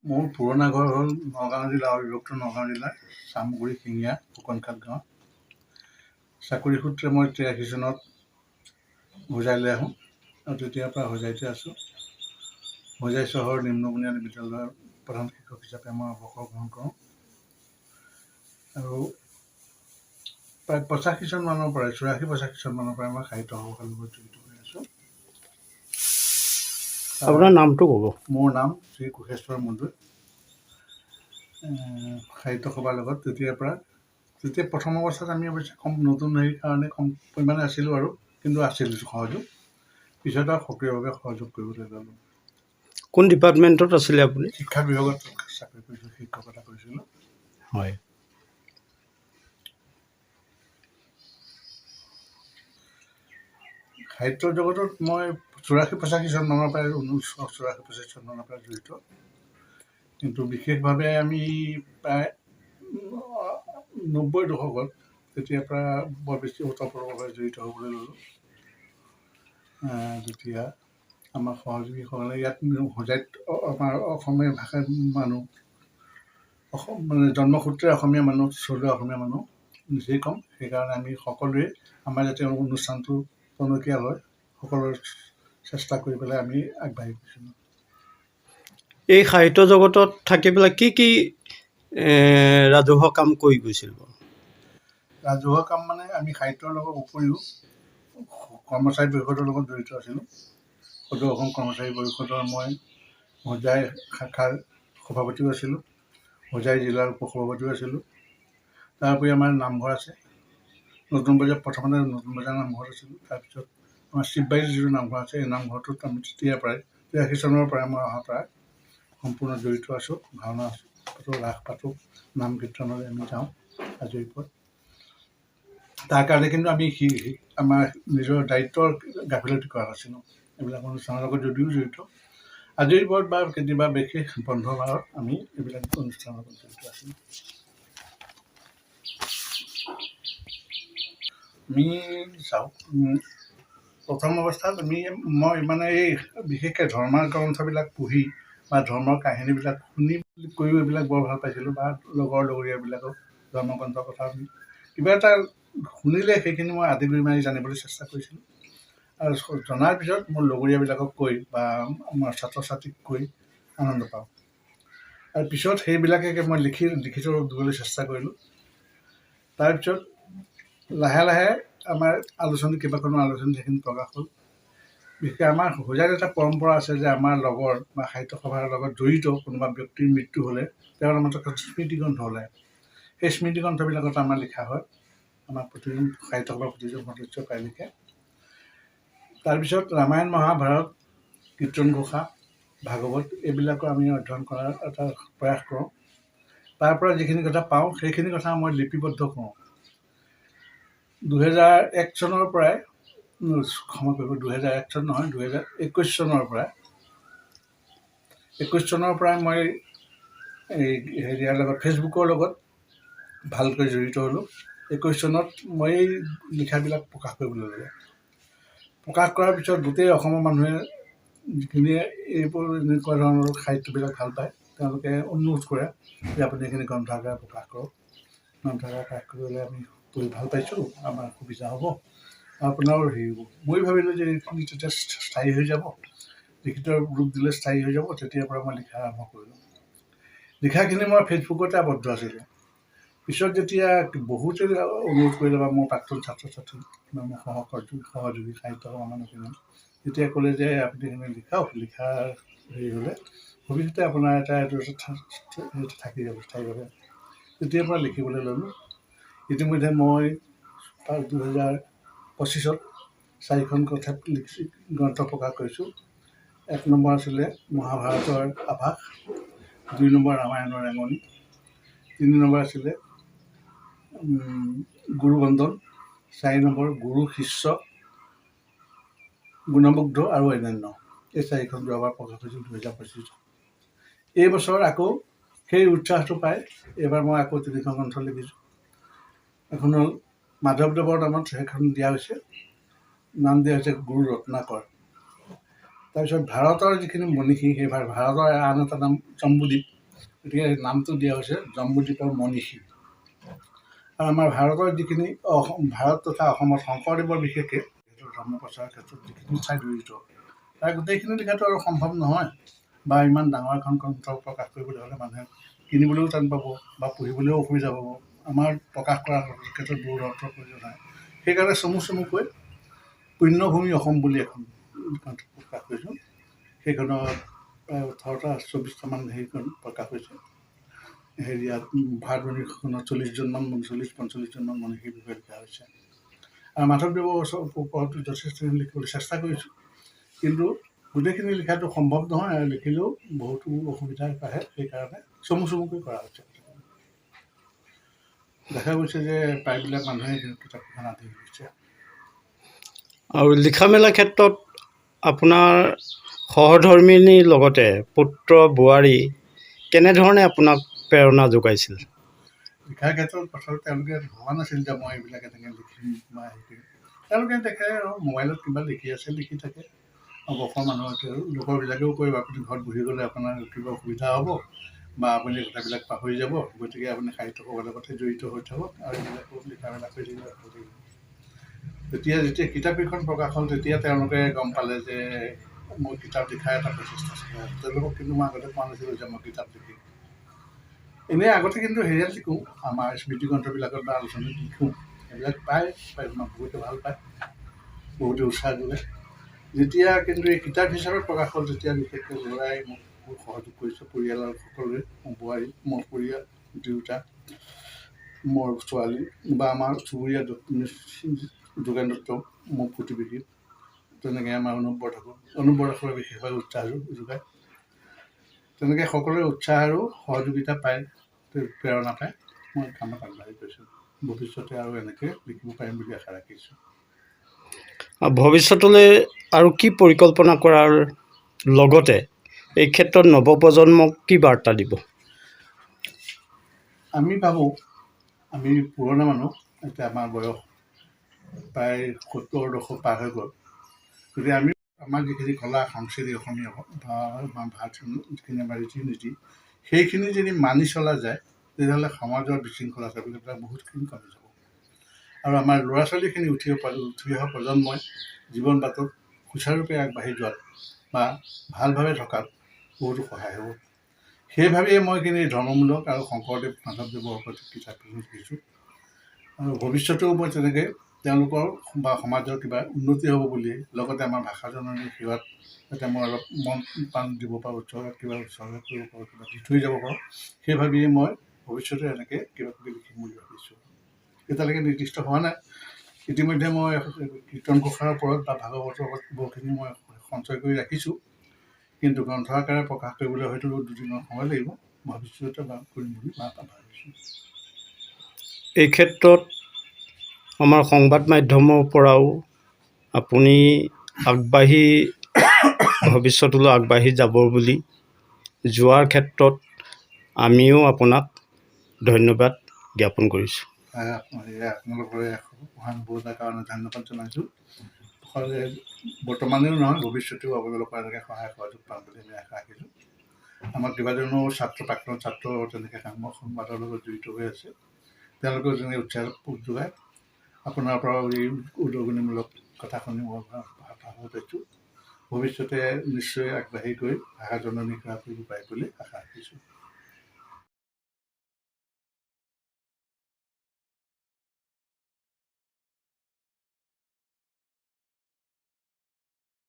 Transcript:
মোৰ পুৰণা ঘৰ হ'ল নগাঁও জিলা অবিভক্ত নগাঁও জিলাৰ চামগুৰি শিঙীয়া ফুকনখাট গাঁও। চাকৰি সূত্ৰে মই 83 চনত হোজাইলৈ আহোঁ আৰু তেতিয়াৰ পৰা হোজাইতে আছোঁ। হোজাই চহৰ নিম্ন বুনিয়াদী বিদ্যালয়ৰ প্ৰধান শিক্ষক হিচাপে মই অৱসৰ গ্ৰহণ কৰোঁ আৰু প্ৰায় 85 চনমানৰ পৰাই 84-85 চনমানৰ পৰাই মই সাহিত্য সভাৰ লগত জড়িত হৈ আছোঁ। আপোনাৰ নামটো ক'ব? মোৰ নাম শ্ৰী কোষেশ্বৰ মণ্ডল। সাহিত্য সভাৰ লগত তেতিয়া প্ৰথম অৱস্থাত আমি অৱশ্যে কম নতুন হেৰিৰ কাৰণে কম পৰিমাণে আছিলোঁ আৰু কিন্তু আছিল সহযোগ। পিছত আৰু সক্ৰিয়ভাৱে সহযোগ কৰিবলৈ ল'লোঁ। কোন ডিপাৰ্টমেণ্টত আছিলে আপুনি? শিক্ষা বিভাগত চাকৰি কৰিছিলোঁ, শিক্ষকতা কৰিছিলোঁ। হয়। সাহিত্য জগতত মই 84-85 চনমানৰ পৰাই 1984-85 চনমানৰ পৰা জড়িত। কিন্তু বিশেষভাৱে আমি প্ৰায় 90 দশকত তেতিয়াৰ পৰা বৰ বেছি ওতঃপ্ৰোতভাৱে জড়িত হ'বলৈ ল'লোঁ। যেতিয়া আমাৰ সহযোগীসকলে ইয়াত হোজাইত আমাৰ অসমীয়া ভাষাৰ মানুহ মানে জন্মসূত্ৰে অসমীয়া মানুহ, চলোৱা অসমীয়া মানুহ নিজেই ক'ম। সেইকাৰণে আমি সকলোৱে আমাৰ যাতে অনুষ্ঠানটো টনকীয়াল হয় সকলোৰে চেষ্টা কৰি পেলাই আমি আগবাঢ়ি গৈছিলোঁ। এই সাহিত্য জগতত থাকি পেলাই কি ৰাজহুৱা কাম কৰি গৈছিল বাৰু? ৰাজহুৱা কাম মানে আমি সাহিত্যৰ লগত উপৰিও কৰ্মচাৰী পৰিষদৰ লগত জড়িত আছিলোঁ। সদৌ অসম কৰ্মচাৰী পৰিষদৰ মই হোজাই শাখাৰ সভাপতিও আছিলোঁ, হোজাই জিলাৰ উপসভাপতিও আছিলোঁ। তাৰ উপৰি আমাৰ নামঘৰ আছে, নতুন বজাৰ প্ৰথমতে নতুন বজাৰ নামঘৰত আছিলোঁ। তাৰপিছত আমাৰ শিৱবাৰীত যিটো নামঘৰ আছে এই নামঘৰটোত আমি তেতিয়াৰ পৰাই 83 চনৰ পৰাই মই অহাৰ পৰা সম্পূৰ্ণ জড়িত আছোঁ। ভাওনা পাতোঁ, ৰাস পাতোঁ, নাম কীৰ্তনলৈ আমি যাওঁ আজৰি পৰত। তাৰ কাৰণে কিন্তু আমি আমাৰ নিজৰ দায়িত্বৰ গাফিলতি কৰা নাছিলোঁ। এইবিলাক অনুষ্ঠানৰ লগত যদিও জড়িত, আজৰি পৰত বা কেতিয়াবা বিশেষ বন্ধ বাৰত আমি এইবিলাক অনুষ্ঠানৰ লগত জড়িত আছিলোঁ। আমি চাওক, প্ৰথম অৱস্থাত মই মানে এই বিশেষকৈ ধৰ্মৰ গ্ৰন্থবিলাক পঢ়ি বা ধৰ্মৰ কাহিনীবিলাক শুনি কৰিও এইবিলাক বৰ ভাল পাইছিলোঁ বা লগৰীয়াবিলাকক ধৰ্মগ্ৰন্থৰ কথা কিবা এটা শুনিলে সেইখিনি মই আদি কৰি মাৰি জানিবলৈ চেষ্টা কৰিছিলোঁ। আৰু জনাৰ পিছত মোৰ লগৰীয়াবিলাকক কৈ বা আমাৰ ছাত্ৰ ছাত্ৰীক কৈ আনন্দ পাওঁ। আৰু পিছত সেইবিলাকে মই লিখিত ৰূপ দিবলৈ চেষ্টা কৰিলোঁ। তাৰপিছত লাহে লাহে আমাৰ কেইবাখনো আলোচনী সেইখিনি প্ৰকাশ হ'ল। বিশেষকৈ আমাৰ হোজাইত এটা পৰম্পৰা আছে যে আমাৰ লগৰ বা সাহিত্য সভাৰ লগত জড়িত কোনোবা ব্যক্তিৰ মৃত্যু হ'লে তেওঁৰ নামত এখন স্মৃতিগ্ৰন্থ ওলায়। সেই স্মৃতিগ্ৰন্থবিলাকত আমাৰ লিখা হয়, আমাৰ প্ৰতিজন সাহিত্য সভাৰ প্ৰতিজন সদস্য প্ৰায় লিখে। তাৰপিছত ৰামায়ণ, মহাভাৰত, কীৰ্তন ঘোষা, ভাগৱত এইবিলাকো আমি অধ্যয়ন কৰাৰ এটা প্ৰয়াস কৰোঁ। তাৰ পৰা যিখিনি কথা পাওঁ সেইখিনি কথা মই লিপিবদ্ধ কৰোঁ। 2001 চনৰ পৰাই, ক্ষমা কৰিব 2001 চন নহয়, 2021 চনৰ পৰাই মই এই হেৰিয়াৰ লগত ফেচবুকৰ লগত ভালকৈ জড়িত হ'লোঁ। 21 চনত মই এই লিখাবিলাক প্ৰকাশ কৰিবলৈ ল'লোঁ। প্ৰকাশ কৰাৰ পিছত গোটেই অসমৰ মানুহে যিখিনিয়ে এইবোৰ এনেকুৱা ধৰণৰ সাহিত্যবিলাক ভাল পায় তেওঁলোকে অনুৰোধ কৰে যে আপুনি এইখিনি গ্ৰন্থাগাৰ প্ৰকাশ কৰক। গ্ৰন্থাগাৰ প্ৰকাশ কৰিবলৈ আমি পঢ়ি ভাল পাইছোঁ, আমাৰ সুবিধা হ'ব, আপোনাৰো হেৰি হ'ব। মই ভাবিলোঁ যে এইখিনি তেতিয়া স্থায়ী হৈ যাব, লিখিত ৰূপ দিলে স্থায়ী হৈ যাব। তেতিয়াৰ পৰা মই লিখা আৰম্ভ কৰিলোঁ। লিখাখিনি মই ফেচবুকতে আবদ্ধ আছিলোঁ। পিছত যেতিয়া বহুতে অনুৰোধ কৰিলে বা মোৰ প্ৰাক্তন ছাত্ৰ ছাত্ৰী বা মোৰ সহযোগী সাহিত্য সভাৰ মানুহখিনি তেতিয়া ক'লে যে আপুনি সেইখিনি লিখক, লিখাৰ হেৰি হ'লে ভৱিষ্যতে আপোনাৰ এইটো থাকি যাব স্থায়ীভাৱে। তেতিয়াৰ পৰা লিখিবলৈ ল'লোঁ। ইতিমধ্যে মই 2025ত 4খন গ্ৰন্থ প্ৰকাশ কৰিছোঁ। 1 নম্বৰ আছিলে মহাভাৰতৰ আভাস, 2 নম্বৰ ৰামায়ণৰ ৰেঙনি, 3 নম্বৰ আছিলে গুৰুবন্ধন, 4 নম্বৰ গুৰু শিষ্য, গুণমুগ্ধ আৰু অন্যান্য। এই 4খন যোৱাবাৰ প্ৰকাশ কৰিছিল 2025। এই বছৰ আকৌ সেই উৎসাহটো পাই এইবাৰ মই আকৌ 3খন গ্ৰন্থ লিখিছোঁ। এখন হ'ল মাধৱদেৱৰ নামত সেইখন দিয়া হৈছে, নাম দিয়া হৈছে গুৰু ৰত্নাকৰ। তাৰপিছত ভাৰতৰ যিখিনি মনীষী সেই ভাৰতৰ আন এটা নাম জম্বুদ্বীপ, গতিকে নামটো দিয়া হৈছে জম্বুদ্বীপৰ মনীষী। আৰু আমাৰ ভাৰতৰ যিখিনি ভাৰত তথা অসমত শংকৰদেৱৰ বিশেষকৈ ধৰ্ম প্ৰচাৰৰ ক্ষেত্ৰত যিখিনি ঠাই জড়িত, তাৰ গোটেইখিনি লিখাটো আৰু সম্ভৱ নহয়, বা ইমান ডাঙৰ এখন গ্ৰন্থ প্ৰকাশ কৰিবলৈ হ'লে মানুহে কিনিবলৈও টান পাব বা পঢ়িবলৈও অসুবিধা পাব। আমাৰ প্ৰকাশ কৰাৰ ক্ষেত্ৰত বহুত অৰ্থৰ প্ৰয়োজন হয়। সেইকাৰণে চমুকৈ পুণ্যভূমি অসম বুলি এখন গ্ৰন্থ প্ৰকাশ কৰিছোঁ। সেইখনত প্ৰায় 18-24টামান হেৰিখন প্ৰকাশ হৈছে। হেৰিয়াত ভাৰতবৰ্ষখনত 40-45জনমান মনীষীৰ বিষয়ে লিখা হৈছে। আৰু মাধৱদেৱৰ ওপৰত যথেষ্টখিনি লিখিবলৈ চেষ্টা কৰিছোঁ, কিন্তু গোটেইখিনি লিখাটো সম্ভৱ নহয়, আৰু লিখিলেও বহুতো অসুবিধা আহে। সেইকাৰণে চমুকৈ কৰা হৈছে। দেখা গৈছে যে প্ৰায়বিলাক মানুহে কিতাপখন আদি হৈছে। আৰু লিখা মেলা ক্ষেত্ৰত আপোনাৰ সহধৰ্মিনীৰ লগতে পুত্ৰ বোৱাৰী কেনেধৰণে আপোনাক প্ৰেৰণা যোগাইছিল? লিখাৰ ক্ষেত্ৰত প্ৰথমতে তেওঁলোকে ভবা নাছিল যে মই এইবিলাক এনেকৈ লিখিম বা হেৰি কৰিম। তেওঁলোকে দেখে আৰু মোবাইলত কিবা লিখি আছে, লিখি থাকে। অৱসৰ মানুহকে আৰু লোকৰবিলাকেও কৈ আপুনি ঘৰত বহি গ'লে আপোনাৰ কিবা অসুবিধা হ'ব, বা আপুনি কথাবিলাক পাহৰি যাব, গতিকে আপুনি সাহিত্য লগতে জড়িত হৈ থাকক আৰু এইবিলাকো লিখা মেলা কৰি থাকিলে ভাল লাগিব। যেতিয়া কিতাপকেইখন প্ৰকাশ হ'ল, তেতিয়া তেওঁলোকে গম পালে যে মই কিতাপ লিখাৰ এটা প্ৰচেষ্টা চলাই আছোঁ। তেওঁলোকক কিন্তু মই আগতে কোৱা নাছিলোঁ যে মই কিতাপ লিখিম। এনেই আগতে কিন্তু হেৰিয়াত লিখোঁ, আমাৰ স্মৃতি গ্ৰন্থবিলাকত বা আলোচনীত লিখোঁ। সেইবিলাক পায় বহুতে ভাল পায়, বহুতে উৎসাহ যোগায়। যেতিয়া কিন্তু এই কিতাপ হিচাপে প্ৰকাশ হ'ল, তেতিয়া বিশেষকৈ ল'ৰাই মোক বহুত সহযোগ কৰিছে, পৰিয়ালৰ সকলোৱে, মোৰ বোৱাৰী, মোৰ পৰিয়াল, দেউতা, মোৰ ছোৱালী, বা আমাৰ চুবুৰীয়া যোগেন দত্ত, মোৰ প্ৰতিবেশী, তেনেকৈ আমাৰ অনুপ বৰঠাকুৰে বিশেষভাৱে উৎসাহ যোগায়। তেনেকৈ সকলোৰে উৎসাহ আৰু সহযোগিতা পায়, প্ৰেৰণা পায় মই কামত আগবাঢ়ি গৈছোঁ। ভৱিষ্যতে আৰু এনেকৈ লিখিব পাৰিম বুলি আশা ৰাখিছোঁ। ভৱিষ্যতলৈ আৰু কি পৰিকল্পনা কৰাৰ লগতে এই ক্ষেত্ৰত নৱপ্ৰজন্মক কি বাৰ্তা দিব? আমি ভাবোঁ, আমি পুৰণা মানুহ, এতিয়া আমাৰ বয়স প্ৰায় 70 দশক পাৰ হৈ গ'ল। গতিকে আমি আমাৰ যিখিনি কলা সংস্কৃতি অসমীয়া বা ভাৰতীয় যিখিনি আমাৰ ৰীতি নীতি, সেইখিনি যদি মানি চলা যায়, তেতিয়াহ'লে সমাজৰ বিশৃংখলতাবিলাক বহুতখিনি কমি যাব। আৰু আমাৰ ল'ৰা ছোৱালীখিনি উঠি অহা প্ৰজন্মই জীৱন বাটত সুচাৰুৰূপে আগবাঢ়ি যোৱাত বা ভালভাৱে থকাত বহুতো সহায় হ'ব। সেইভাৱেই মই এইখিনি ধৰ্মমূলক আৰু শংকৰদেৱ মাধৱদেৱৰ ওপৰত কিতাপখিনি লিখিছোঁ। আৰু ভৱিষ্যতেও মই তেনেকৈ তেওঁলোকৰ বা সমাজৰ কিবা উন্নতি হ'ব বুলি, লগতে আমাৰ ভাষা জননীৰ সেৱাত যাতে মই অলপ মন প্ৰাণ দিব পাৰোঁ, উৎসৰ্গা কৰিব পাৰোঁ, কিবা দি থৈ যাব পাৰোঁ, সেই ভাবিয়ে মই ভৱিষ্যতে এনেকৈ কিবা কিবি লিখিম বুলি ভাবিছোঁ। এতিয়ালৈকে নিৰ্দিষ্ট হোৱা নাই। ইতিমধ্যে মই কীৰ্তন ঘোষাৰ ওপৰত বা ভাগৱতৰ ওপৰত বহুখিনি মই সঞ্চয় কৰি ৰাখিছোঁ, কিন্তু গ্ৰন্থ আকাৰে প্ৰকাশ কৰিবলৈ হয়তো 2 দিনৰ সময় লাগিব। ভৱিষ্যতে কৰিম বুলি ভাবিছোঁ। এই ক্ষেত্ৰত আমাৰ সংবাদ মাধ্যমৰ পৰাও আপুনি ভৱিষ্যতলৈ আগবাঢ়ি যাব বুলি, যোৱাৰ ক্ষেত্ৰত আমিও আপোনাক ধন্যবাদ জ্ঞাপন কৰিছোঁ। আপোনালোকৰে সহানুভূতিৰ কাৰণে ধন্যবাদ জনাইছোঁ। বৰ্তমানেও নহয়, ভৱিষ্যতেও আপোনালোকৰ এনেকৈ সহায় সহযোগ পাম বুলি আমি আশা ৰাখিছোঁ। আমাৰ কেইবাজনো প্ৰাক্তন ছাত্ৰ তেনেকৈ সংবাদৰ লগত জড়িত হৈ আছে। তেওঁলোকেও যেনে উৎসাহ যোগায়। আপোনাৰ পৰাও এই উদগনিমূলক কথা শুনি মই ভাল পাইছোঁ। ভৱিষ্যতে নিশ্চয় আগবাঢ়ি গৈ ভাষা জননী সেৱা কৰিব পাৰিম বুলি আশা ৰাখিছোঁ।